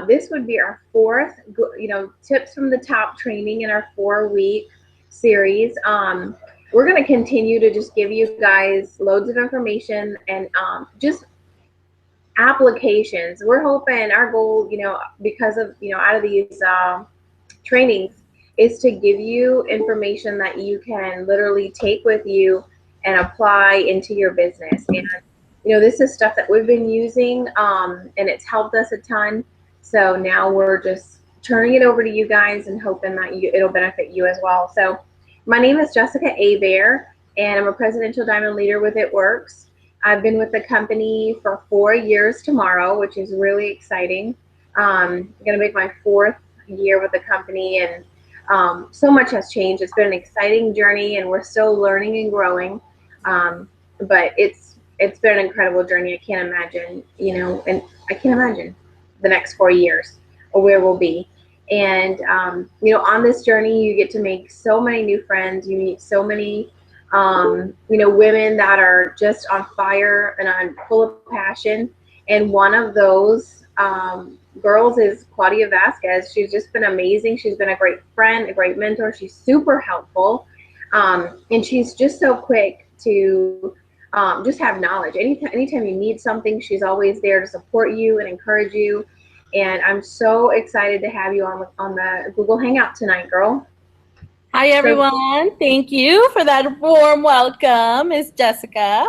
This would be our fourth, tips from the top training in our 4-week series. We're going to continue to just give you guys loads of information and just applications. We're hoping our goal, because of, out of these trainings is to give you information that you can literally take with you and apply into your business. And this is stuff that we've been using, and it's helped us a ton. So now we're just turning it over to you guys and hoping that it'll benefit you as well. So my name is Jessica Abear, and I'm a Presidential Diamond Leader with It Works. I've been with the company for 4 years tomorrow, which is really exciting. I'm going to make my 4th year with the company, and so much has changed. It's been an exciting journey, and we're still learning and growing. But it's been an incredible journey. I can't imagine, and I can't imagine the next 4 years or where we'll be. And on this journey, you get to make so many new friends. You meet so many women that are just on fire and on full of passion. And one of those girls is Claudia Vasquez. She's just been amazing. She's been a great friend, a great mentor. She's super helpful. And she's just so quick to just have knowledge. Anytime you need something, she's always there to support you and encourage you. And I'm so excited to have you on the Google Hangout tonight, girl. Hi, everyone. Thank you for that warm welcome. It's Jessica.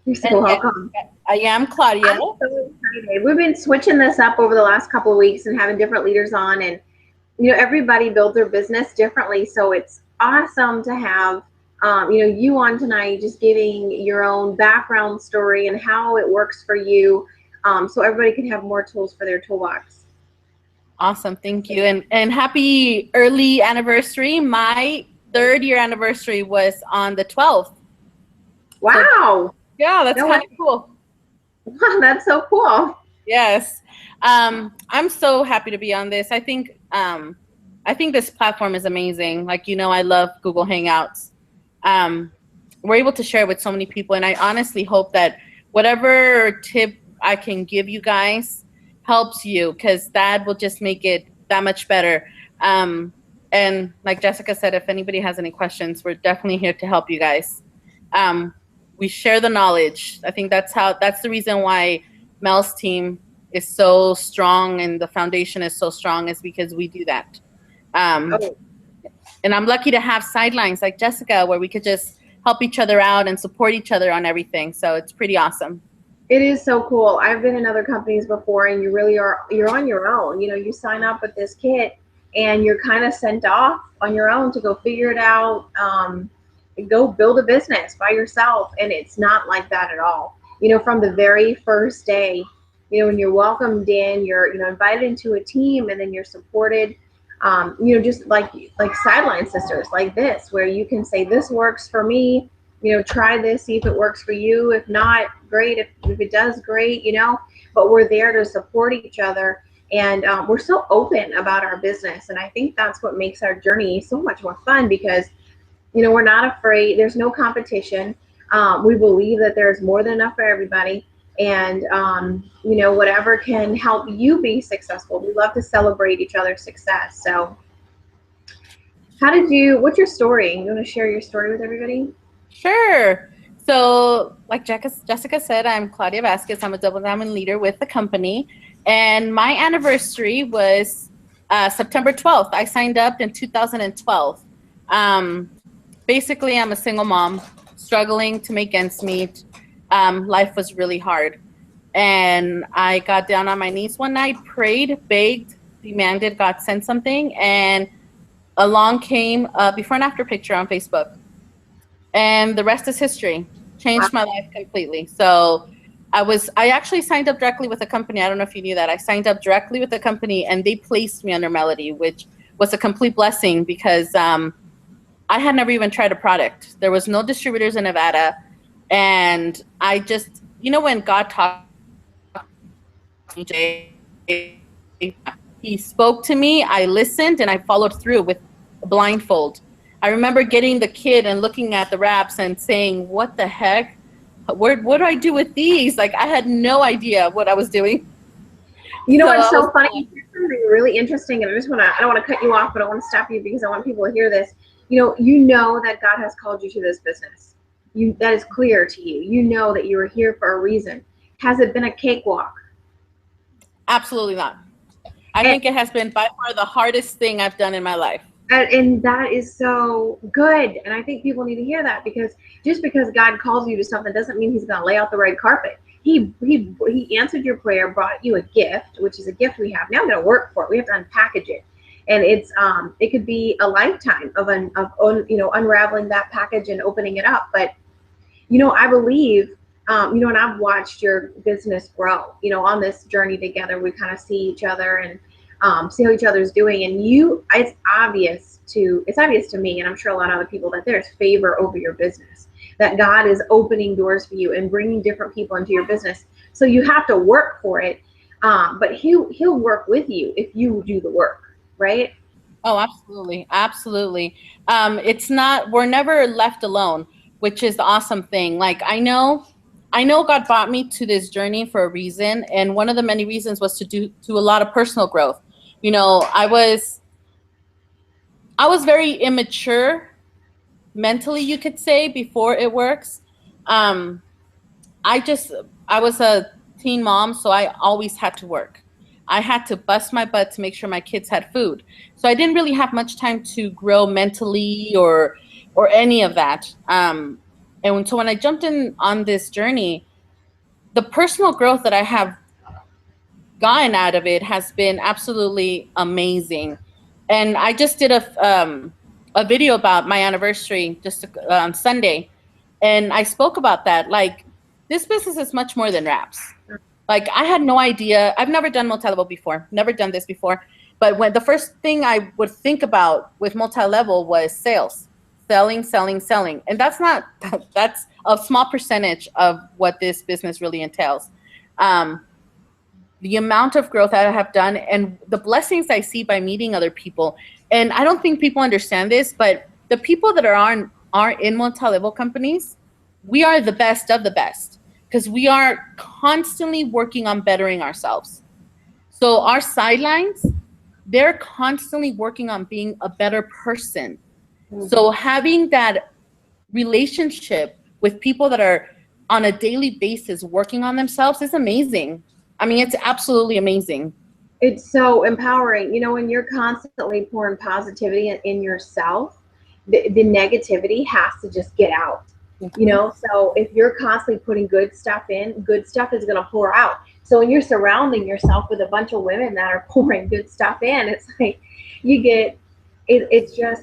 You're so welcome. I am Claudia. I'm so excited. We've been switching this up over the last couple of weeks and having different leaders on, and everybody builds their business differently. So it's awesome to have you on tonight, just giving your own background story and how it works for you, so everybody can have more tools for their toolbox. Awesome. Thank you. And happy early anniversary. My 3rd year anniversary was on the 12th. Wow. So, yeah, that's kind of cool. Wow, that's so cool. Yes. I'm so happy to be on this. I think this platform is amazing. I love Google Hangouts. We're able to share with so many people, and I honestly hope that whatever tip I can give you guys helps you, because that will just make it that much better. And like Jessica said, if anybody has any questions, we're definitely here to help you guys. We share the knowledge. I think that's the reason why Mel's team is so strong and the foundation is so strong, is because we do that. And I'm lucky to have sidelines like Jessica, where we could just help each other out and support each other on everything. So it's pretty awesome. It is so cool. I've been in other companies before, and you're on your own. You sign up with this kit and you're kind of sent off on your own to go figure it out, go build a business by yourself. And it's not like that at all. From the very first day, when you're welcomed in, you're, invited into a team, and then you're supported, just like sideline sisters like this, where you can say, this works for me. Try this, see if it works for you. If not, great. If it does, great, but we're there to support each other. And we're so open about our business. And I think that's what makes our journey so much more fun, because, we're not afraid. There's no competition. We believe that there's more than enough for everybody. And, whatever can help you be successful. We love to celebrate each other's success. So what's your story? You want to share your story with everybody? Sure. So like Jessica said, I'm Claudia Vasquez. I'm a double diamond leader with the company. And my anniversary was September 12th. I signed up in 2012. Basically, I'm a single mom struggling to make ends meet. Life was really hard. And I got down on my knees one night, prayed, begged, demanded God send something. And along came a before and after picture on Facebook. And the rest is history. Changed my life completely. So I actually signed up directly with a company. I don't know if you knew that. I signed up directly with the company, and they placed me under Melody, which was a complete blessing, because I had never even tried a product. There was no distributors in Nevada. And I just, when God talked to me, he spoke to me, I listened, and I followed through with a blindfold. I remember getting the kit and looking at the wraps and saying, what the heck? What do I do with these? I had no idea what I was doing. You know So what's I was so funny? Here's something really interesting, and I don't want to cut you off, but I want to stop you because I want people to hear this. You know that God has called you to this business. That is clear to you. You know that you are here for a reason. Has it been a cakewalk? absolutely not. I And think it has been by far the hardest thing I've done in my life. and that is so good. And I think people need to hear that, because just because God calls you to something doesn't mean he's going to lay out the red carpet. He answered your prayer, brought you a gift, which is a gift we have. Now we're going to work for it. We have to unpackage it. And it could be a lifetime of unraveling that package and opening it up. But I believe, and I've watched your business grow, on this journey together. We kind of see each other and see how each other's doing. And it's obvious to me, and I'm sure a lot of other people, that there's favor over your business, that God is opening doors for you and bringing different people into your business. So you have to work for it. But he'll work with you if you do the work, right? Oh, absolutely. Absolutely. We're never left alone, which is the awesome thing. Like I know God brought me to this journey for a reason. And one of the many reasons was to do a lot of personal growth. I was very immature mentally, you could say, before it works. Um, I just I was a teen mom, so I always had to work. I had to bust my butt to make sure my kids had food. So I didn't really have much time to grow mentally or any of that. And so when I jumped in on this journey, the personal growth that I have gotten out of it has been absolutely amazing. And I just did a video about my anniversary just Sunday, and I spoke about that. Like, this business is much more than wraps. Like, I had no idea. I've never done multi-level before, never done this before. But when the first thing I would think about with multi-level was sales, selling, selling, selling. And that's a small percentage of what this business really entails. The amount of growth that I have done and the blessings I see by meeting other people. And I don't think people understand this, but the people that are in multi-level companies, we are the best of the best, because we are constantly working on bettering ourselves. So our sidelines, they're constantly working on being a better person. So having that relationship with people that are on a daily basis working on themselves is amazing. I mean, it's absolutely amazing. It's so empowering. When you're constantly pouring positivity in yourself, the negativity has to just get out. So if you're constantly putting good stuff in, good stuff is going to pour out. So when you're surrounding yourself with a bunch of women that are pouring good stuff in, it's like you get you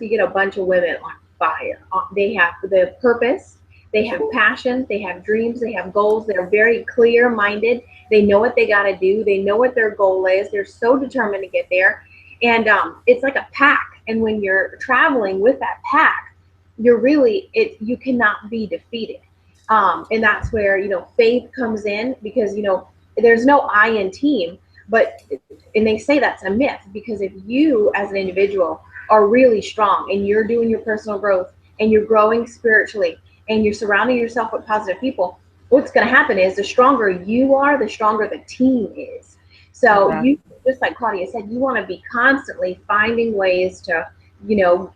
get a bunch of women on fire. They have the purpose, they have passion, they have dreams, they have goals. They're very clear minded. They know what they got to do. They know what their goal is. They're so determined to get there. And it's like a pack. And when you're traveling with that pack, you cannot be defeated. And that's where, faith comes in, because, there's no I in team, and they say that's a myth, because if you as an individual are really strong and you're doing your personal growth and you're growing spiritually and you're surrounding yourself with positive people, what's going to happen is the stronger you are, the stronger the team is. So Yeah. you, just like Claudia said, you want to be constantly finding ways to, you know,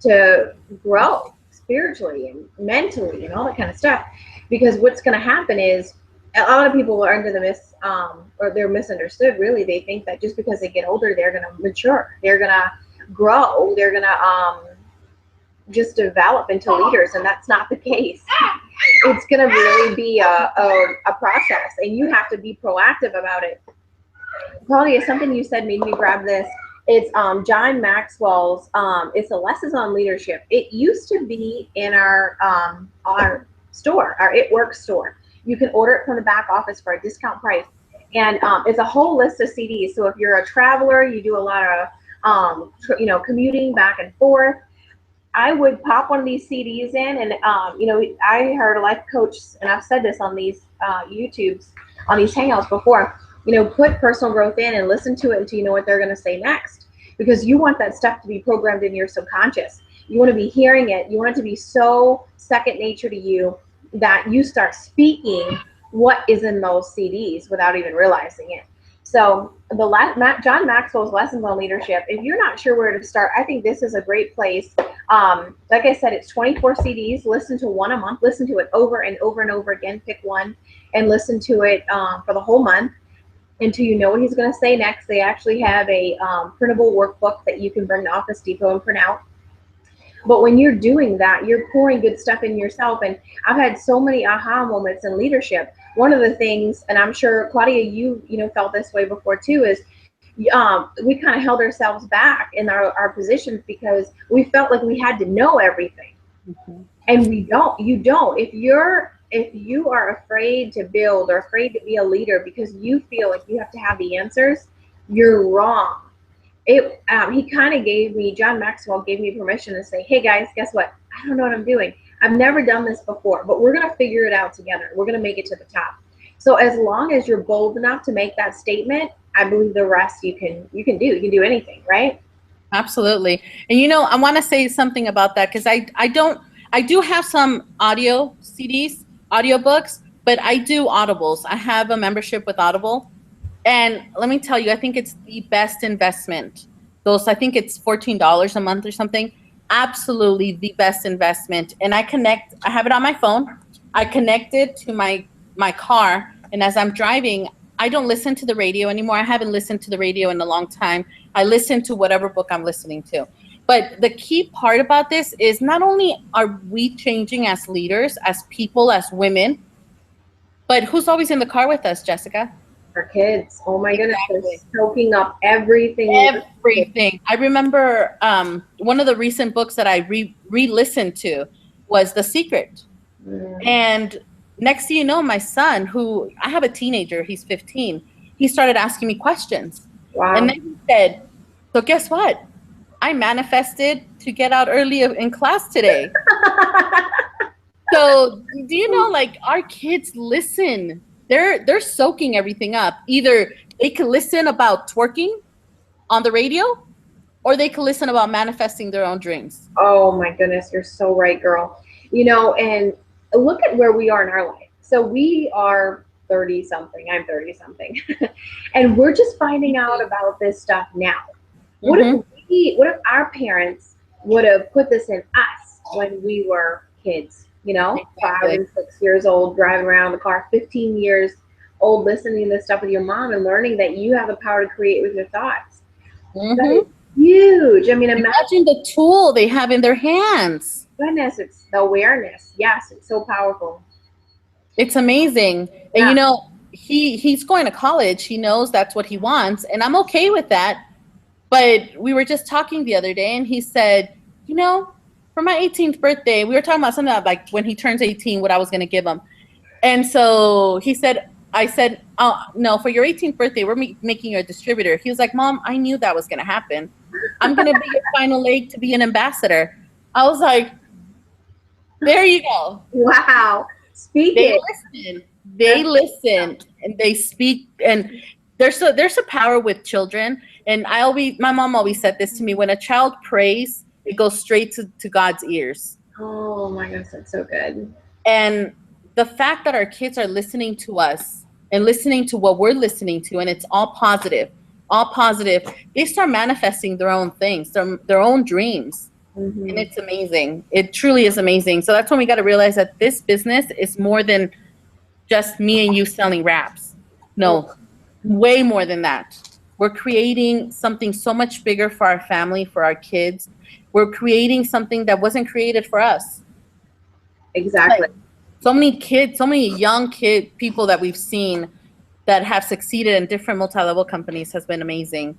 to grow spiritually and mentally and all that kind of stuff. Because what's going to happen is a lot of people are under the or they're misunderstood. Really, they think that just because they get older, they're going to mature, they're going to grow, they're going to just develop into leaders, and that's not the case. It's going to really be a process, and you have to be proactive about it. Claudia, something you said made me grab this. It's John Maxwell's. It's the Lessons on Leadership. It used to be in our store, our It Works store. You can order it from the back office for a discount price, and it's a whole list of CDs. So if you're a traveler, you do a lot of commuting back and forth, I would pop one of these CDs in, and I heard a life coach, and I've said this on these YouTubes, on these hangouts before. Put personal growth in and listen to it until you know what they're going to say next, because you want that stuff to be programmed in your subconscious. You want to be hearing it. You want it to be so second nature to you that you start speaking what is in those CDs without even realizing it. So John Maxwell's Lessons on Leadership. If you're not sure where to start, I think this is a great place. Like I said, it's 24 CDs. Listen to one a month. Listen to it over and over and over again. Pick one and listen to it for the whole month until you know what he's going to say next. They actually have a printable workbook that you can bring to Office Depot and print out. But when you're doing that, you're pouring good stuff in yourself. And I've had so many aha moments in leadership. One of the things, and I'm sure Claudia, you felt this way before too, is we kind of held ourselves back in our positions because we felt like we had to know everything. Mm-hmm. And we don't. You don't. If you are afraid to build or afraid to be a leader because you feel like you have to have the answers, you're wrong. He kind of John Maxwell gave me permission to say, hey guys, guess what? I don't know what I'm doing. I've never done this before, but we're going to figure it out together. We're going to make it to the top. So as long as you're bold enough to make that statement, I believe the rest you can do anything, right? Absolutely. And I want to say something about that because I do have some audio CDs, audiobooks, but I do Audibles. I have a membership with Audible. And let me tell you, I think it's the best investment. I think it's $14 a month or something. Absolutely the best investment. And I have it on my phone. I connect it to my car. And as I'm driving, I don't listen to the radio anymore. I haven't listened to the radio in a long time. I listen to whatever book I'm listening to. But the key part about this is not only are we changing as leaders, as people, as women, but who's always in the car with us, Jessica? Our kids. Oh my goodness, Exactly. they're soaking up everything. Everything. I remember one of the recent books that I re-listened to was The Secret. And next thing you know, my son, who I have a teenager, he's 15, he started asking me questions. Wow. And then he said, so guess what? I manifested to get out early in class today. So do you know, like, our kids listen. They're soaking everything up. Either they can listen about twerking on the radio, or they can listen about manifesting their own dreams. Oh my goodness, you're so right, girl. And look at where we are in our life. So we are 30 something. I'm 30 something. And we're just finding out about this stuff now. What if our parents would have put this in us when we were kids? Exactly. 5 and 6 years old, driving around in the car, 15 years old, listening to this stuff with your mom and learning that you have the power to create with your thoughts. That is huge. I mean, imagine the tool they have in their hands. Goodness, it's the awareness. Yes, it's so powerful. It's amazing. Yeah. And he's going to college. He knows that's what he wants, and I'm okay with that. But we were just talking the other day, and he said, for my 18th birthday, we were talking about something about, like, when he turns 18, what I was going to give him. And so I said, oh, no, for your 18th birthday, we're making you a distributor. He was like, Mom, I knew that was going to happen. I'm going to be your final leg to be an ambassador. I was like, there you go. Wow. They listen and they speak. And there's a power with children. And my mom always said this to me: when a child prays, it goes straight to God's ears. Oh my goodness, that's so good. And the fact that our kids are listening to us and listening to what we're listening to, and it's all positive, they start manifesting their own things, their own dreams. Mm-hmm. And it's amazing. It truly is amazing. So that's when we got to realize that this business is more than just me and you selling wraps. No, way more than that. We're creating something so much bigger for our family, for our kids. We're creating something that wasn't created for us. Exactly. Like, so many young people that we've seen that have succeeded in different multi-level companies has been amazing.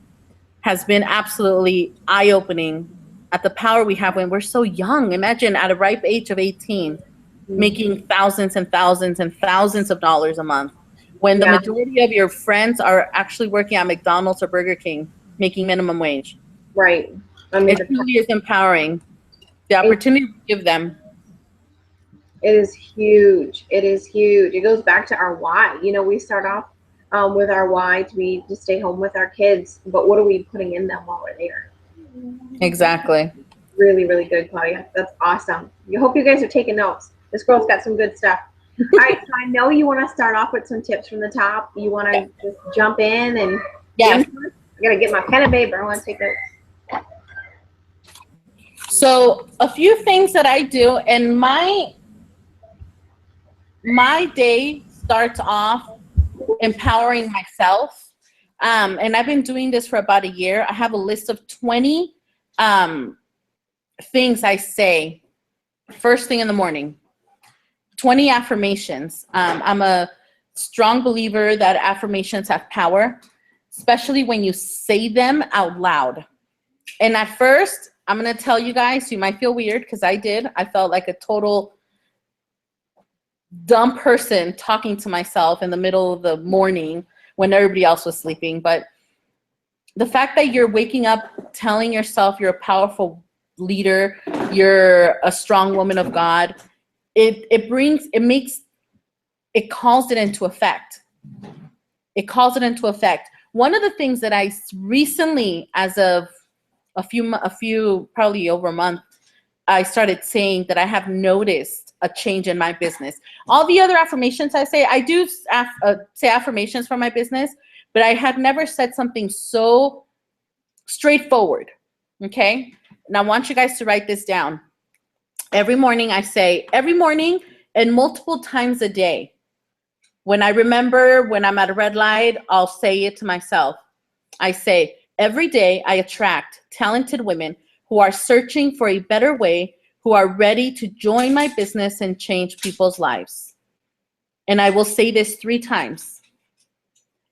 Has been absolutely eye-opening at the power we have when we're so young. Imagine at a ripe age of 18, making thousands and thousands and thousands of dollars a month, when the majority of your friends are actually working at McDonald's or Burger King, making minimum wage. Right. I mean, it really is empowering. The opportunity we give them. It is huge. It is huge. It goes back to our why. We start off with our why to stay home with our kids, but what are we putting in them while we're there? Exactly. Really, really good, Claudia. That's awesome. I hope you guys are taking notes. This girl's got some good stuff. All right, so I know you want to start off with some tips from the top. You want Yeah. to just jump in and give Yes. them to us? I gotta get my pen and paper. I want to take notes. So a few things that I do, and my day starts off empowering myself. And I've been doing this for about a year. I have a list of 20 um, things I say first thing in the morning, 20 affirmations. I'm a strong believer that affirmations have power, especially when you say them out loud. And at first, I'm going to tell you guys, you might feel weird because I did. I felt like a total dumb person talking to myself in the middle of the morning when everybody else was sleeping. But the fact that you're waking up telling yourself you're a powerful leader, you're a strong woman of God, it calls it into effect. It calls it into effect. One of the things that I recently, as of a few probably over a month, I started saying that I have noticed a change in my business. All the other affirmations I do say affirmations for my business, but I had never said something so straightforward. Okay? And I want you guys to write this down. Every morning every morning and multiple times a day. When I remember, when I'm at a red light, I'll say it to myself. I say, every day I attract talented women who are searching for a better way, who are ready to join my business and change people's lives. And I will say this 3 times.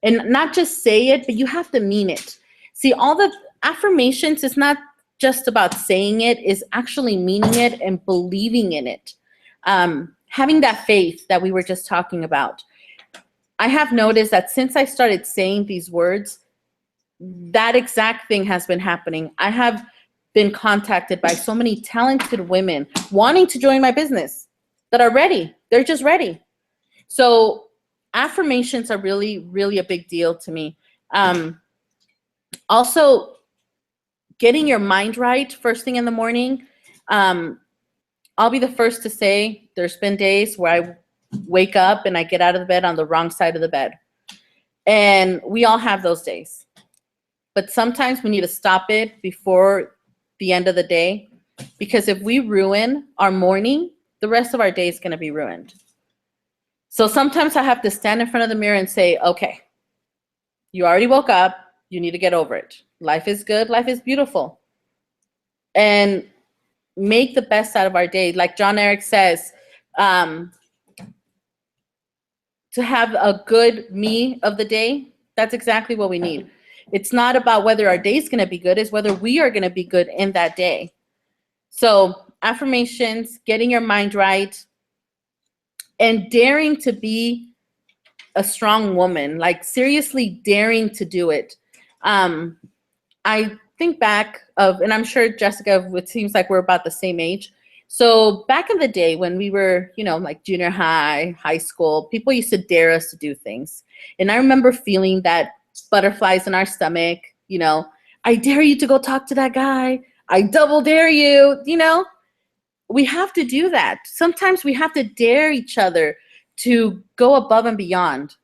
And not just say it, but you have to mean it. See, all the affirmations is not just about saying it, is actually meaning it and believing in it. Having that faith that we were just talking about. I have noticed that since I started saying these words, that exact thing has been happening. I have been contacted by so many talented women wanting to join my business that are ready. They're just ready. So affirmations are really, really a big deal to me. Also, getting your mind right first thing in the morning. I'll be the first to say there's been days where I wake up and I get out of the bed on the wrong side of the bed. And we all have those days. But sometimes we need to stop it before the end of the day, because if we ruin our morning, the rest of our day is going to be ruined. So sometimes I have to stand in front of the mirror and say, okay, you already woke up. You need to get over it. Life is good. Life is beautiful. And make the best out of our day. Like John Eric says, to have a good me of the day, that's exactly what we need. It's not about whether our day is going to be good, it's whether we are going to be good in that day. So affirmations, getting your mind right, and daring to be a strong woman, like seriously daring to do it. I think back of, and I'm sure Jessica, it seems like we're about the same age. So back in the day when we were, like junior high, high school, people used to dare us to do things. And I remember feeling that butterflies in our stomach, I dare you to go talk to that guy. I double dare you, we have to do that. Sometimes we have to dare each other to go above and beyond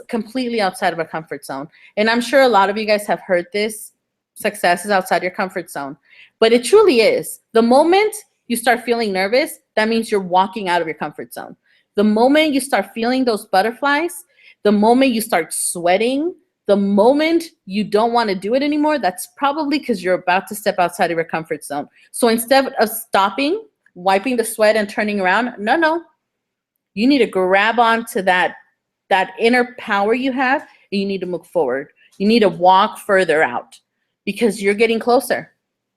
completely outside of our comfort zone. And I'm sure a lot of you guys have heard this: success is outside your comfort zone. But it truly is. The moment you start feeling nervous, that means you're walking out of your comfort zone. The moment you start feeling those butterflies, the moment you start sweating, the moment you don't want to do it anymore, that's probably because you're about to step outside of your comfort zone. So instead of stopping, wiping the sweat and turning around, no. You need to grab onto that inner power you have, and you need to move forward. You need to walk further out because you're getting closer.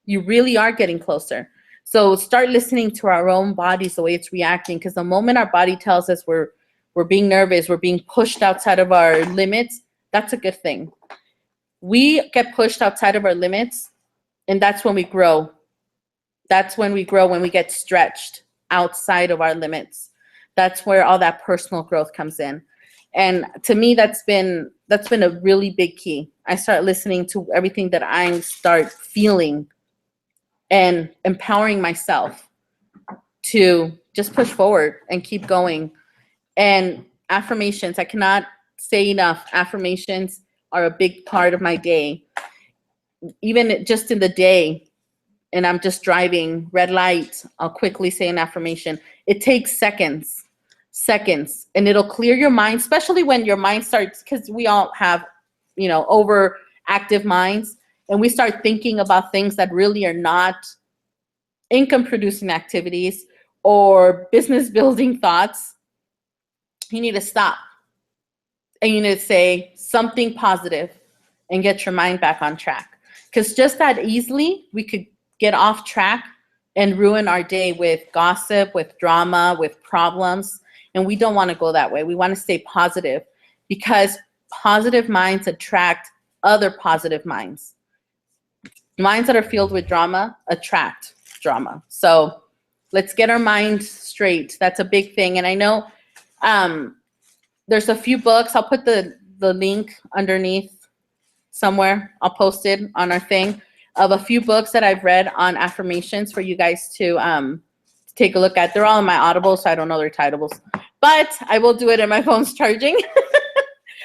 You really are getting closer. So start listening to our own bodies, the way it's reacting, because the moment our body tells us we're being nervous, we're being pushed outside of our limits, that's a good thing. We get pushed outside of our limits, and that's when we grow. That's when we grow, when we get stretched outside of our limits. That's where all that personal growth comes in. And to me, that's been a really big key. I start listening to everything that I start feeling and empowering myself. to just push forward and keep going. And affirmations, I cannot say enough. Affirmations are a big part of my day. Even just in the day, and I'm just driving, red light, I'll quickly say an affirmation. It takes seconds, and it'll clear your mind, especially when your mind starts, because we all have, overactive minds, and we start thinking about things that really are not income producing activities or business building thoughts. You need to stop, and you need to say something positive and get your mind back on track. Because just that easily, we could get off track and ruin our day with gossip, with drama, with problems. And we don't want to go that way. We want to stay positive, because positive minds attract other positive minds. Minds that are filled with drama attract drama. So let's get our mind straight. That's a big thing. And I know there's a few books. I'll put the link underneath somewhere. I'll post it on our thing of a few books that I've read on affirmations for you guys to take a look at. They're all in my Audible, so I don't know their titles. But I will do it and my phone's charging.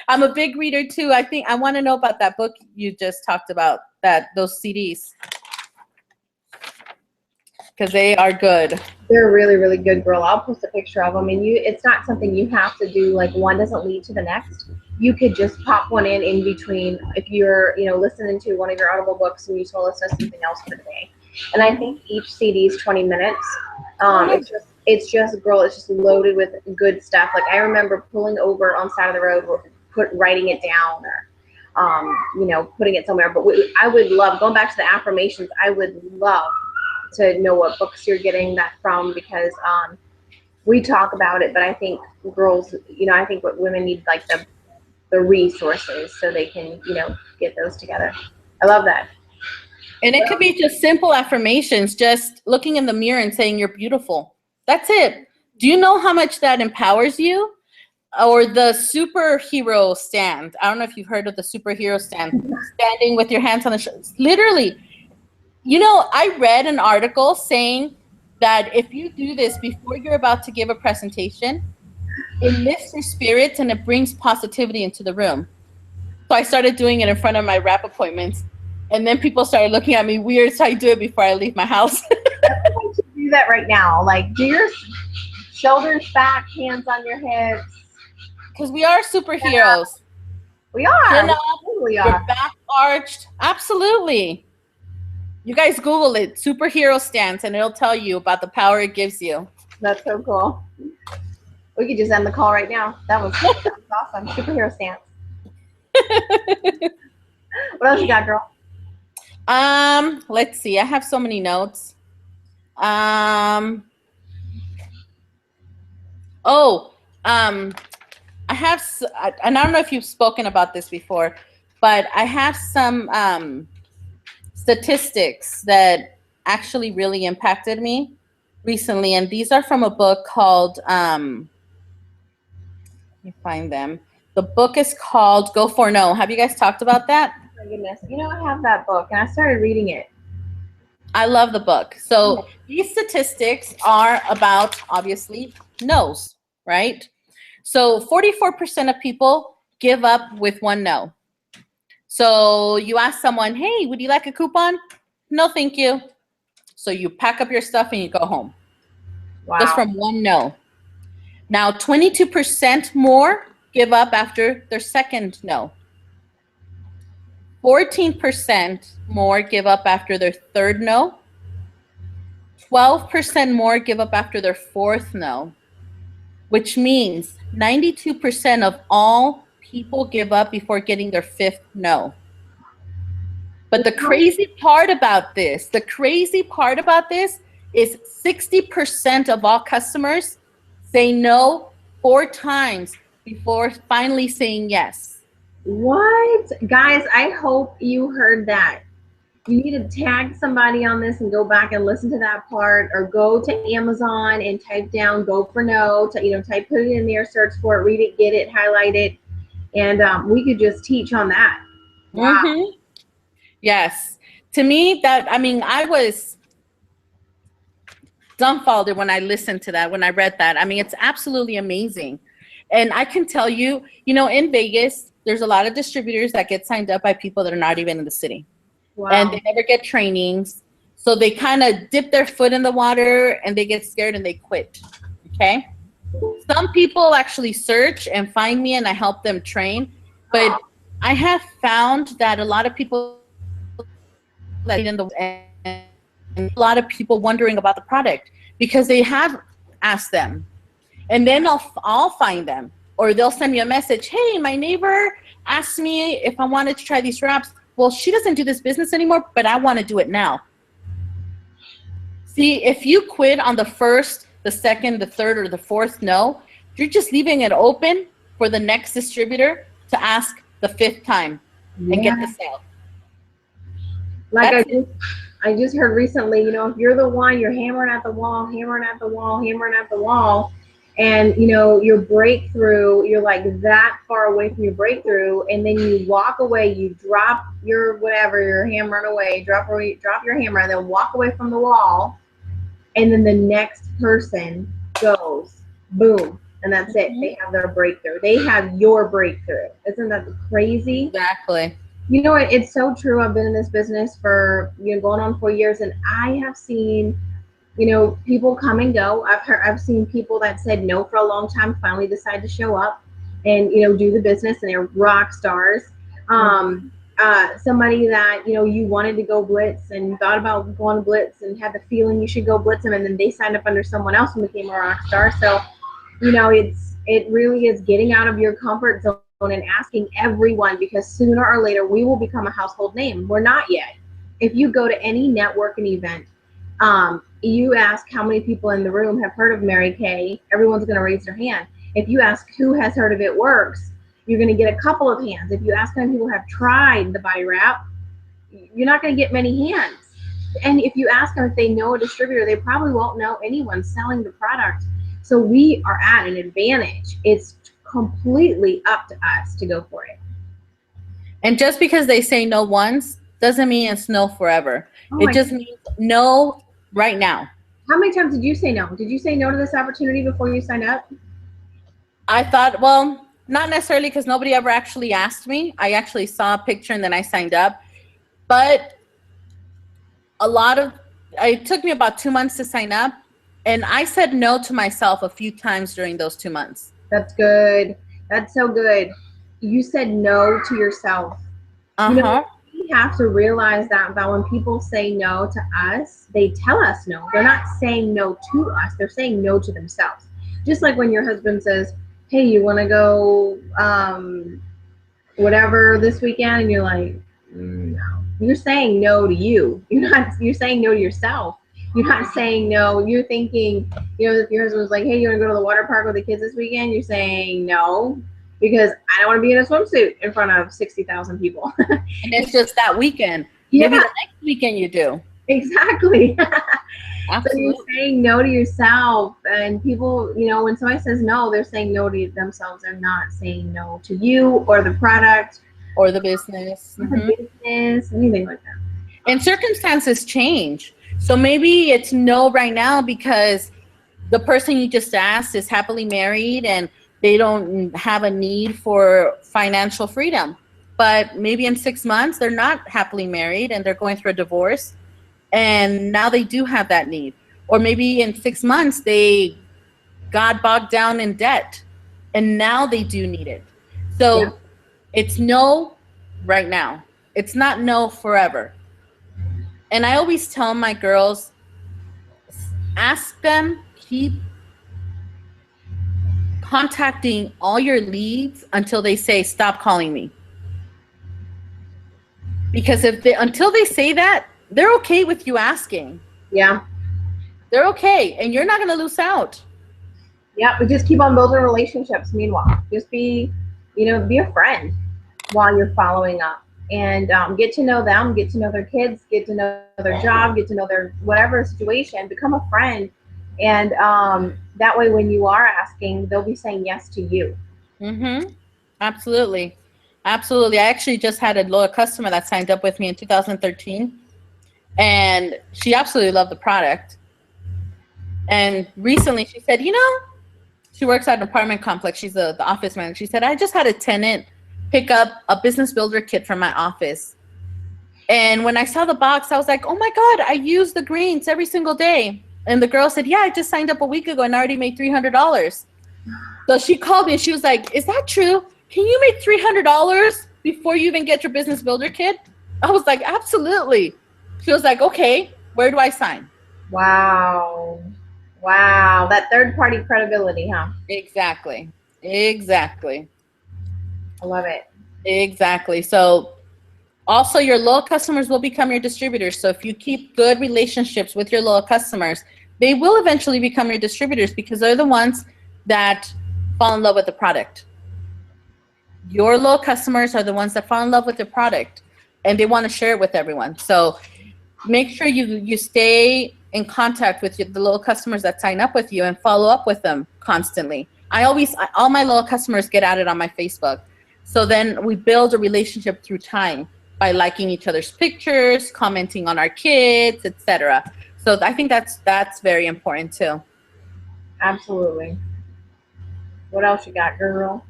I'm a big reader too. I want to know about that book you just talked about, those CDs, because they are good. They're really, really good, girl. I'll post a picture of them. And it's not something you have to do, like one doesn't lead to the next. You could just pop one in between if you're, listening to one of your Audible books and you just want to listen to something else for the day. And I think each CD is 20 minutes. It's just, girl, it's just loaded with good stuff. Like I remember pulling over on the side of the road, or writing it down, or, putting it somewhere. But I would love, going back to the affirmations, I would love to know what books you're getting that from, because we talk about it, but I think girls, I think what women need, like the resources so they can, get those together. I love that. And it could be just simple affirmations, just looking in the mirror and saying you're beautiful. That's it. Do you know how much that empowers you? Or the superhero stand. I don't know if you've heard of the superhero stand. Standing with your hands on the shoulders. Literally. I read an article saying that if you do this before you're about to give a presentation, it lifts your spirits and it brings positivity into the room. So I started doing it in front of my rap appointments, and then people started looking at me weird, so I do it before I leave my house. I want you to do that right now. Like, do your shoulders back, hands on your hips. Because we are superheroes. We are. We are. Your back arched. Absolutely. You guys Google it, superhero stance, and it'll tell you about the power it gives you. That's so cool. We could just end the call right now. That was awesome. Superhero stance. What else you got, girl? Let's see. I have so many notes. I have, and I don't know if you've spoken about this before, but I have some statistics that actually really impacted me recently, and these are from a book called, let me find them. The book is called Go For No. Have you guys talked about that? Oh my goodness. I have that book, and I started reading it. I love the book. So these statistics are about, obviously, no's, right? So 44% of people give up with one no. So you ask someone, hey, would you like a coupon? No, thank you. So you pack up your stuff and you go home. Wow. Just from one no. Now, 22% more give up after their second no. 14% more give up after their third no. 12% more give up after their fourth no, which means 92% of all people give up before getting their fifth no. But the crazy part about this is 60% of all customers say no 4 times before finally saying yes. What? Guys, I hope you heard that. You need to tag somebody on this and go back and listen to that part, or go to Amazon and type down Go For No, put it in there, search for it, read it, get it, highlight it, and we could just teach on that. Wow. Mm-hmm. Yes. To me, I dumbfounded when I listened to that, when I read that. I mean, it's absolutely amazing. And I can tell you, you know, in Vegas, there's a lot of distributors that get signed up by people that are not even in the city. And Wow. they never get trainings. So they kind of dip their foot in the water and they get scared and they quit. Okay. Some people actually search and find me and I help them train. But I have found that a lot of people that in the and a lot of people wondering about the product because they have asked them. And then I'll find them, or they'll send me a message. Hey, my neighbor asked me if I wanted to try these wraps. Well, she doesn't do this business anymore, but I want to do it now. See, if you quit on the first, the second, the third, or the fourth no, you're just leaving it open for the next distributor to ask the fifth time and get the sale. Like That's I just heard recently, you know, if you're the one, you're hammering at the wall, hammering at the wall, hammering at the wall, and you know your breakthrough, you're like that far away from your breakthrough, and then you walk away, you drop your whatever, you're hammering away, drop your hammer, and then walk away from the wall, and then the next person goes, boom, and that's it. They have their breakthrough. They have your breakthrough. Isn't that crazy? exactly. You know, it's so true. I've been in this business for, you know, going on 4 years, and I have seen, you know, people come and go. I've seen people that said no for a long time finally decide to show up and, you know, do the business, and they're rock stars. Somebody that, you know, you wanted to go blitz and thought about going blitz and had the feeling you should go blitz them, and then they signed up under someone else and became a rock star. So, you know, it really is getting out of your comfort zone and asking everyone, because sooner or later we will become a household name. We're not yet. If you go to any networking event, you ask how many people in the room have heard of Mary Kay, everyone's going to raise their hand. If you ask who has heard of It Works, you're going to get a couple of hands. If you ask how many people have tried the body wrap, you're not going to get many hands. And if you ask them if they know a distributor, they probably won't know anyone selling the product. So we are at an advantage. It's completely up to us to go for it. And just because they say no once doesn't mean it's no forever. It just means no right now. How many times did you say no? Did you say no to this opportunity before you signed up? I thought, well, not necessarily, because nobody ever actually asked me. I actually saw a picture and then I signed up. But it took me about 2 months to sign up. And I said no to myself a few times during those 2 months. That's good. That's so good. You said no to yourself. You know, we have to realize that when people say no to us, they tell us no. They're not saying no to us. They're saying no to themselves. Just like when your husband says, hey, you want to go whatever this weekend? And you're like, no. You're saying no to you. You're saying no to yourself. You're not saying no. You're thinking, you know, if your husband was like, hey, you want to go to the water park with the kids this weekend? You're saying no, because I don't want to be in a swimsuit in front of 60,000 people. And it's just that weekend. Yeah. Maybe the next weekend you do. Exactly. Absolutely. So you're saying no to yourself. And people, you know, when somebody says no, they're saying no to themselves. They're not saying no to you or the product. Or the business. Or the business, anything like that. And circumstances change. So maybe it's no right now because the person you just asked is happily married and they don't have a need for financial freedom. But maybe in 6 months, they're not happily married and they're going through a divorce. And now they do have that need. Or maybe in 6 months, they got bogged down in debt and now they do need it. So it's no right now. It's not no forever. And I always tell my girls, ask them, keep contacting all your leads until they say, stop calling me. Because until they say that, they're okay with you asking. Yeah. They're okay. And you're not going to lose out. Yeah, but just keep on building relationships meanwhile. Just be a friend while you're following up. And get to know them, get to know their kids, get to know their job, get to know their whatever situation, become a friend. And that way when you are asking, they'll be saying yes to you. Absolutely. Absolutely. I actually just had a loyal customer that signed up with me in 2013. And she absolutely loved the product. And recently she said, you know, she works at an apartment complex. She's the office manager. She said, I just had a tenant pick up a business builder kit from my office. And when I saw the box, I was like, oh my God, I use the greens every single day. And the girl said, yeah, I just signed up a week ago and I already made $300. So she called me and she was like, is that true? Can you make $300 before you even get your business builder kit? I was like, absolutely. She was like, okay, where do I sign? Wow. Wow. That third party credibility, huh? Exactly. Exactly. I love it. Exactly. So also your loyal customers will become your distributors. So if you keep good relationships with your loyal customers, they will eventually become your distributors because they're the ones that fall in love with the product. Your loyal customers are the ones that fall in love with the product and they want to share it with everyone. So make sure you stay in contact with the loyal customers that sign up with you and follow up with them constantly. All my loyal customers get added on my Facebook. So then we build a relationship through time by liking each other's pictures, commenting on our kids, etc. So I think that's very important too. Absolutely. What else you got, girl?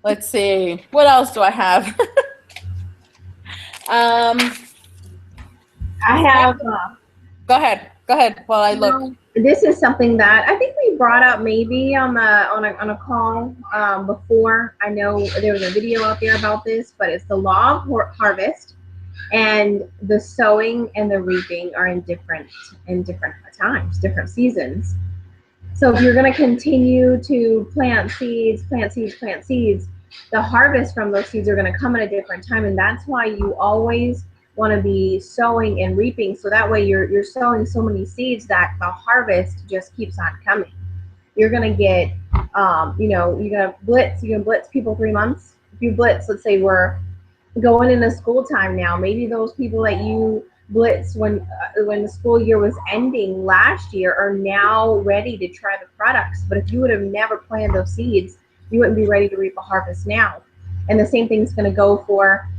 Let's see. What else do I have? um, I have, Go ahead. Go ahead while I you look. know, this is something that I think we brought up maybe on a call before. I know there was a video out there about this, but it's the law of harvest, and the sowing and the reaping are in different times, different seasons. So if you're going to continue to plant seeds, the harvest from those seeds are going to come at a different time, and that's why you always want to be sowing and reaping. So that way you're sowing so many seeds that the harvest just keeps on coming. You're going to get, you're going to blitz. You're going to blitz people 3 months. If you blitz, let's say we're going into school time now. Maybe those people that you blitzed when the school year was ending last year are now ready to try the products. But if you would have never planted those seeds, you wouldn't be ready to reap a harvest now. And the same thing's going to go for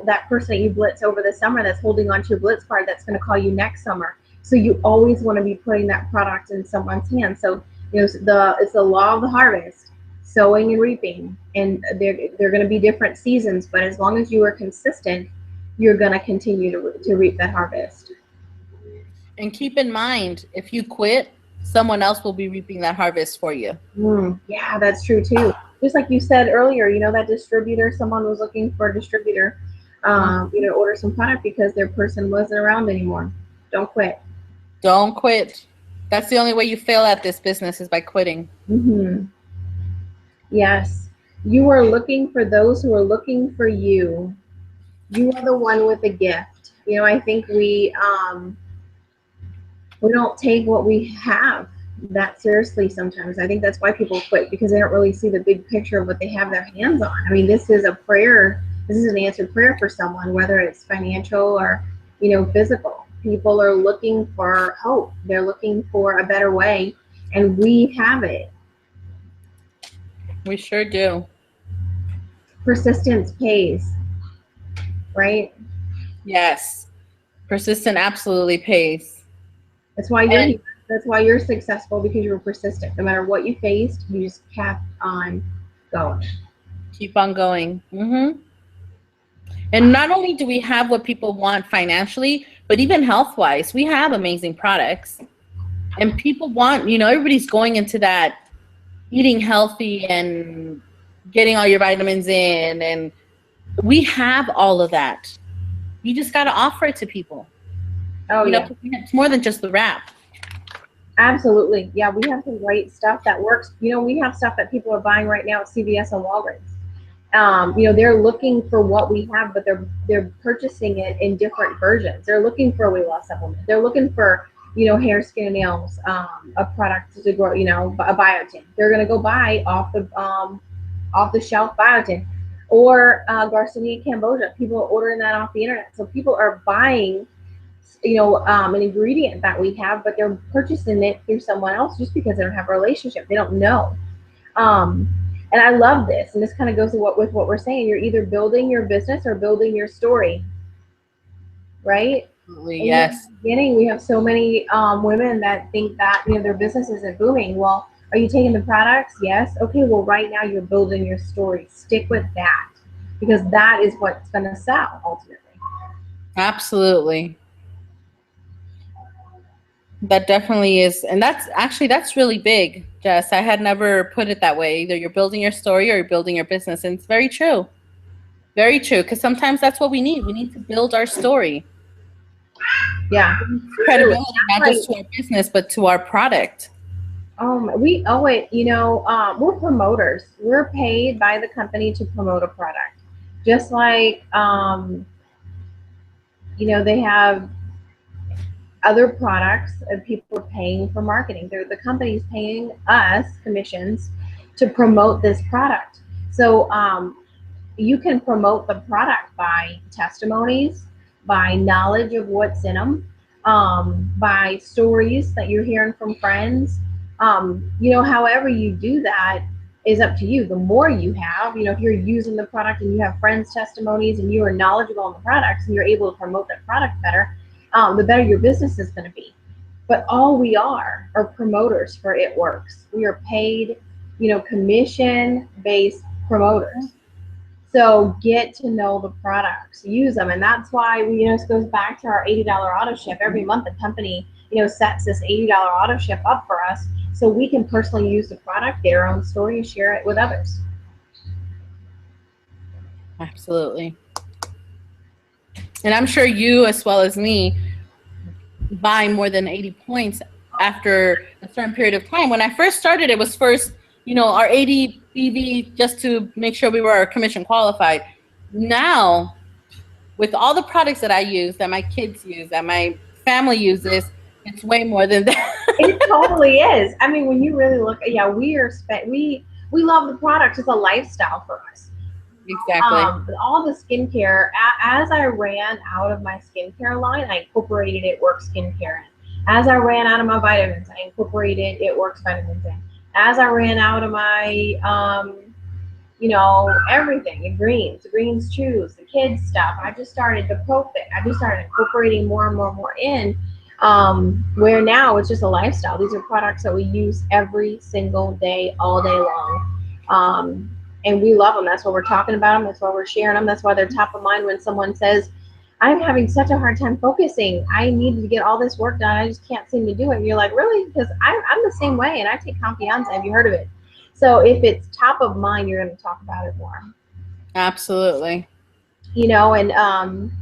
that person that you blitz over the summer that's holding on to your blitz card that's going to call you next summer. So you always want to be putting that product in someone's hands. So it's the law of the harvest, sowing and reaping, and they're going to be different seasons, but as long as you are consistent, you're going to continue to reap that harvest. And keep in mind, if you quit, someone else will be reaping that harvest for you. Yeah, that's true too. Just like you said earlier, that distributor, someone was looking for a distributor, order some product because their person wasn't around anymore. Don't quit. Don't quit. That's the only way you fail at this business is by quitting. Yes. You are looking for those who are looking for you. You are the one with the gift. I think we don't take what we have that seriously sometimes. I think that's why people quit, because they don't really see the big picture of what they have their hands on. I mean, this is a prayer. This is an answered prayer for someone, whether it's financial or, physical. People are looking for hope. They're looking for a better way, and we have it. We sure do. Persistence pays, right? Yes. Persistent absolutely pays. That's why you're here. That's why you're successful, because you were persistent. No matter what you faced, you just kept on going. Keep on going. And not only do we have what people want financially, but even health-wise, we have amazing products. And people want, everybody's going into that eating healthy and getting all your vitamins in. And we have all of that. You just got to offer it to people. Oh, yeah. It's more than just the wrap. Absolutely. Yeah, we have some great stuff that works. We have stuff that people are buying right now at CVS and Walgreens. They're looking for what we have, but they're purchasing it in different versions. They're looking for a weight loss supplement. They're looking for, hair, skin, and nails, a product to grow, a biotin. They're going to go buy off the shelf biotin, or Garcinia Cambogia. People are ordering that off the internet. So people are buying an ingredient that we have, but they're purchasing it through someone else just because they don't have a relationship. They don't know. And I love this. And this kind of goes with what we're saying. You're either building your business or building your story, right? Yes. In the beginning, we have so many women that think that their business isn't booming. Well, are you taking the products? Yes. Okay. Well, right now you're building your story. Stick with that because that is what's going to sell ultimately. Absolutely. That definitely is. And that's really big, Jess. I had never put it that way. Either you're building your story or you're building your business. And it's very true. Very true. Because sometimes that's what we need. We need to build our story. Yeah. True. Credibility, That's not like just to our business, but to our product. we owe it. We're promoters. We're paid by the company to promote a product, just like they have other products and people are paying for marketing. The company's paying us commissions to promote this product. So you can promote the product by testimonies, by knowledge of what's in them, by stories that you're hearing from friends. However you do that is up to you. The more you have, if you're using the product and you have friends' testimonies and you are knowledgeable on the products and you're able to promote that product better, the better your business is going to be. But all we are promoters for It Works. We are paid, commission based promoters. So get to know the products, use them, and that's why this goes back to our $80 auto ship. Every month, the company sets this $80 auto ship up for us, so we can personally use the product, get our own story, and share it with others. Absolutely. And I'm sure you, as well as me, buy more than 80 points after a certain period of time. When I first started, it was first, our 80 BV just to make sure we were commission qualified. Now, with all the products that I use, that my kids use, that my family uses, it's way more than that. It totally is. I mean, when you really look, yeah, we love the product. It's a lifestyle for us. Exactly. All the skincare, as I ran out of my skincare line, I incorporated It Works skincare in. As I ran out of my vitamins, I incorporated It Works vitamins in. As I ran out of my, everything, the greens chews, the kids stuff, I just started the Profit. I just started incorporating more and more and more in. Where now it's just a lifestyle. These are products that we use every single day, all day long. And we love them. That's why we're talking about them. That's why we're sharing them. That's why they're top of mind when someone says, I'm having such a hard time focusing. I need to get all this work done. I just can't seem to do it. And you're like, really? Because I'm the same way, and I take Confianza. Have you heard of it? So if it's top of mind, you're going to talk about it more. Absolutely. And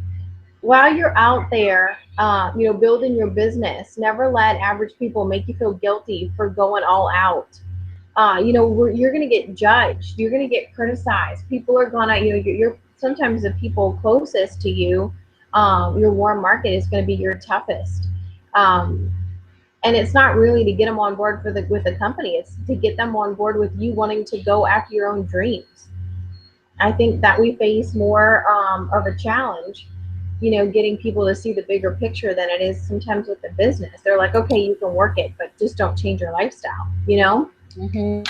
while you're out there, building your business, never let average people make you feel guilty for going all out. You're going to get judged. You're going to get criticized. People are going to, you're sometimes the people closest to you, your warm market is going to be your toughest. And it's not really to get them on board with the company. It's to get them on board with you wanting to go after your own dreams. I think that we face more of a challenge, getting people to see the bigger picture than it is sometimes with the business. They're like, okay, you can work it, but just don't change your lifestyle, Mm-hmm.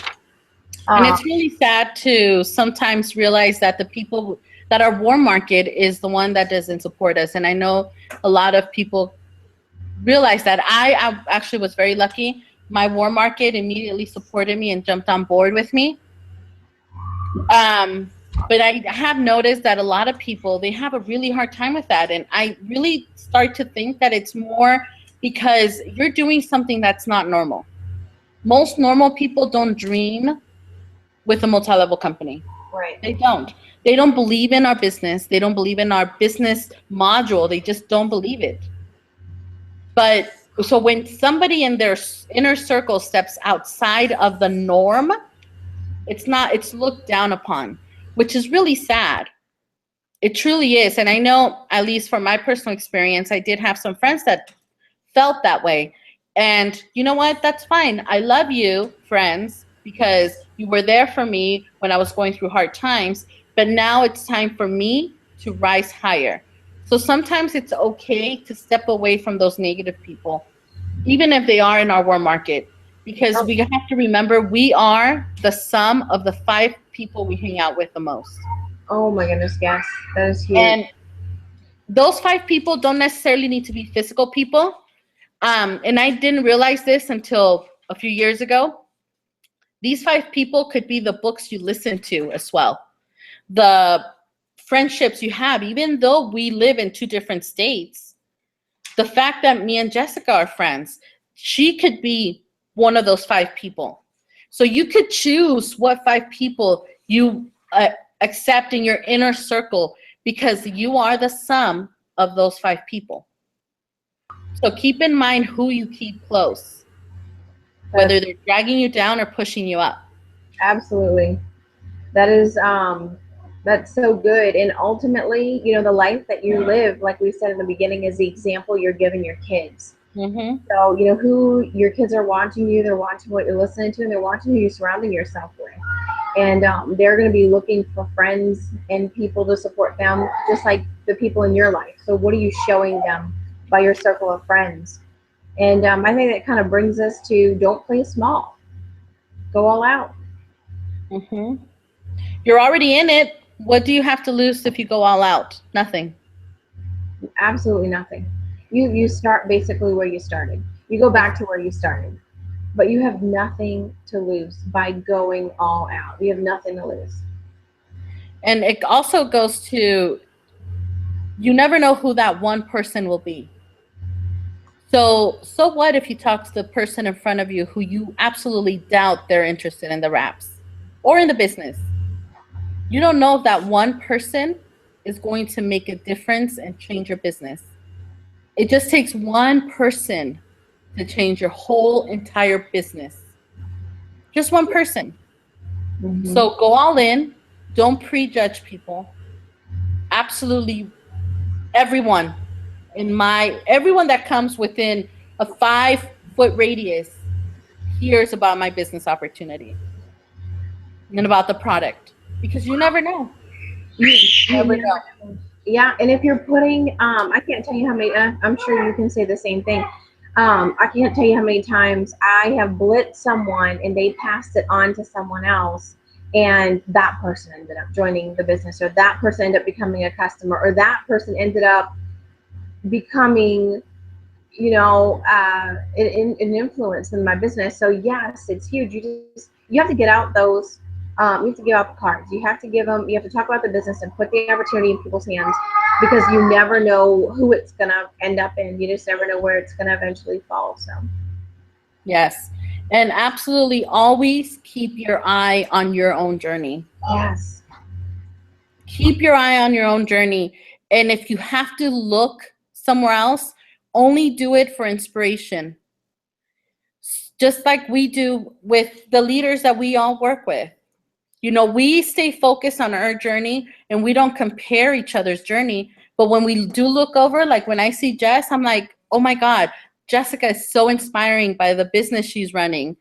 And it's really sad to sometimes realize that the people that our warm market is the one that doesn't support us. And I know a lot of people realize that. I actually was very lucky. My warm market immediately supported me and jumped on board with me. But I have noticed that a lot of people, they have a really hard time with that. And I really start to think that it's more because you're doing something that's not normal. Most normal people don't dream with a multi-level company. Right. They don't. They don't believe in our business. They don't believe in our business module. They just don't believe it. But so when somebody in their inner circle steps outside of the norm, it's looked down upon, which is really sad. It truly is. And I know, at least from my personal experience, I did have some friends that felt that way. And you know what? That's fine. I love you, friends, because you were there for me when I was going through hard times. But now it's time for me to rise higher. So sometimes it's okay to step away from those negative people, even if they are in our warm market, because we have to remember we are the sum of the 5 people we hang out with the most. Oh my goodness, yes, that is huge. And those 5 people don't necessarily need to be physical people. And I didn't realize this until a few years ago. These 5 people could be the books you listen to as well, the friendships you have, even though we live in 2 different states. The fact that me and Jessica are friends, she could be one of those 5 people. So you could choose what 5 people you accept in your inner circle, because you are the sum of those 5 people. So keep in mind who you keep close, whether they're dragging you down or pushing you up. Absolutely. That is that's so good. And ultimately, you know, the life that you live, like we said in the beginning, is the example you're giving your kids. Mm-hmm. So, you know, who your kids are watching you, they're watching what you're listening to, and they're watching who you're surrounding yourself with. And they're going to be looking for friends and people to support them, just like the people in your life. So what are you showing them by your circle of friends? And I think that kind of brings us to don't play small. Go all out. Mm-hmm. You're already in it. What do you have to lose if you go all out? Nothing. Absolutely nothing. You start basically where you started. You go back to where you started. But you have nothing to lose by going all out. You have nothing to lose. And it also goes to, you never know who that one person will be. So what if you talk to the person in front of you who you absolutely doubt they're interested in the raps or in the business? You don't know if that one person is going to make a difference and change your business. It just takes one person to change your whole entire business. Just one person. Mm-hmm. So go all in. Don't prejudge people. Absolutely everyone everyone that comes within a 5-foot radius hears about my business opportunity and about the product, because you never know. You Never never know. know. Yeah, and if you're putting, I can't tell you how many. I'm sure you can say the same thing. I can't tell you how many times I have blitzed someone and they passed it on to someone else, and that person ended up joining the business, or that person ended up becoming a customer, or that person ended up becoming, you know, an influence in my business. So yes, it's huge. You have to get out those. You have to give out the cards. You have to give them. You have to talk about the business and put the opportunity in people's hands, because you never know who it's gonna end up in. You just never know where it's gonna eventually fall. So Yes. And absolutely always keep your eye on your own journey. yes, Keep your eye on your own journey. And if you have to look somewhere else, only do it for inspiration. Just like we do with the leaders that we all work with. You know, we stay focused on our journey and we don't compare each other's journey. But when we do look over, like when I see Jess, I'm like, oh my God, Jessica is so inspiring by the business she's running.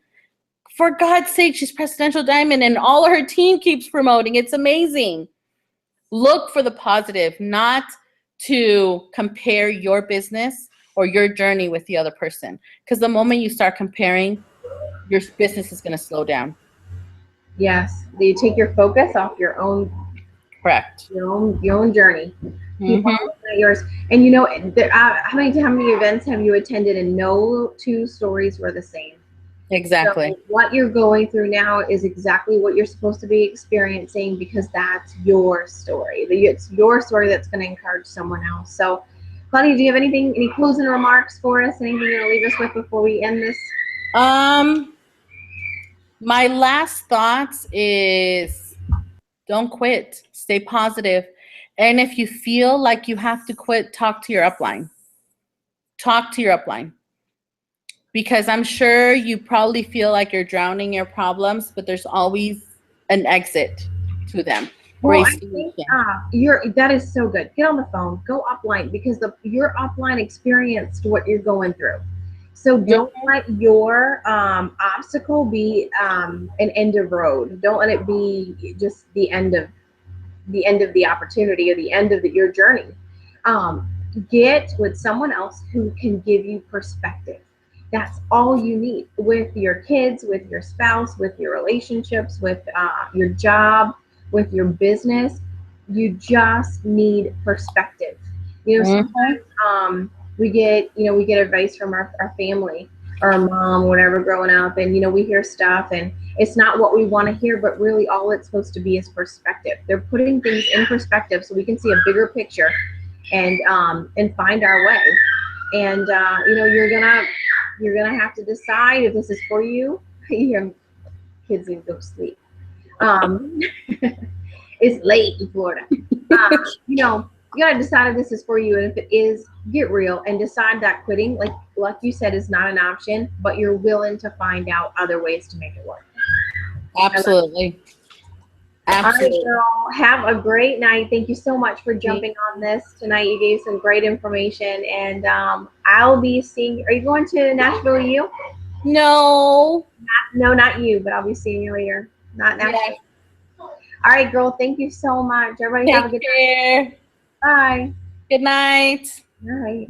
For God's sake, she's Presidential Diamond and all her team keeps promoting. It's amazing. Look for the positive, not to compare your business or your journey with the other person. Because the moment you start comparing, your business is going to slow down. yes. You take your focus off Correct. your own journey. Keep on Mm-hmm. looking at yours. And you know, how many events have you attended and no two stories were the same? Exactly. So what you're going through now is exactly what you're supposed to be experiencing, because that's your story. It's your story that's going to encourage someone else. So, Claudia, do you have any closing remarks for us? Anything you're going to leave us with before we end this? Um, my last thoughts is don't quit. Stay positive. And if you feel like you have to quit, talk to your upline. Talk to your upline. Because I'm sure you probably feel like you're drowning your problems, but there's always an exit to them or Well, a I think solution. that is so good. Get on the phone, go upline, because your upline experienced what you're going through. So don't let your obstacle be an end of road. Don't let it be just the end of the opportunity, or the end of your journey. Um, get with someone else who can give you perspective. That's all you need with your kids, with your spouse, with your relationships, with your job, with your business. You just need perspective. You know, Mhm. sometimes we get, we get advice from our family or our mom, whatever, growing up, and we hear stuff, and it's not what we want to hear, but really all it's supposed to be is perspective. They're putting things in perspective so we can see a bigger picture and find our way. And you're gonna have to decide if this is for you. Your kids need to go to sleep. Um, it's late in Florida. You gotta decide if this is for you, and if it is, get real and decide that quitting, like you said, is not an option, but you're willing to find out other ways to make it work. Absolutely. All right, Absolutely. girl. Have a great night. Thank you so much for jumping on this tonight. You gave some great information, and I'll be seeing. Are you going to Nashville? You? No. No, not you, but I'll be seeing you later. Not Yes. Nashville. All right, girl. Thank you so much. Everybody have Take a good night. care. Bye. Good night. All right.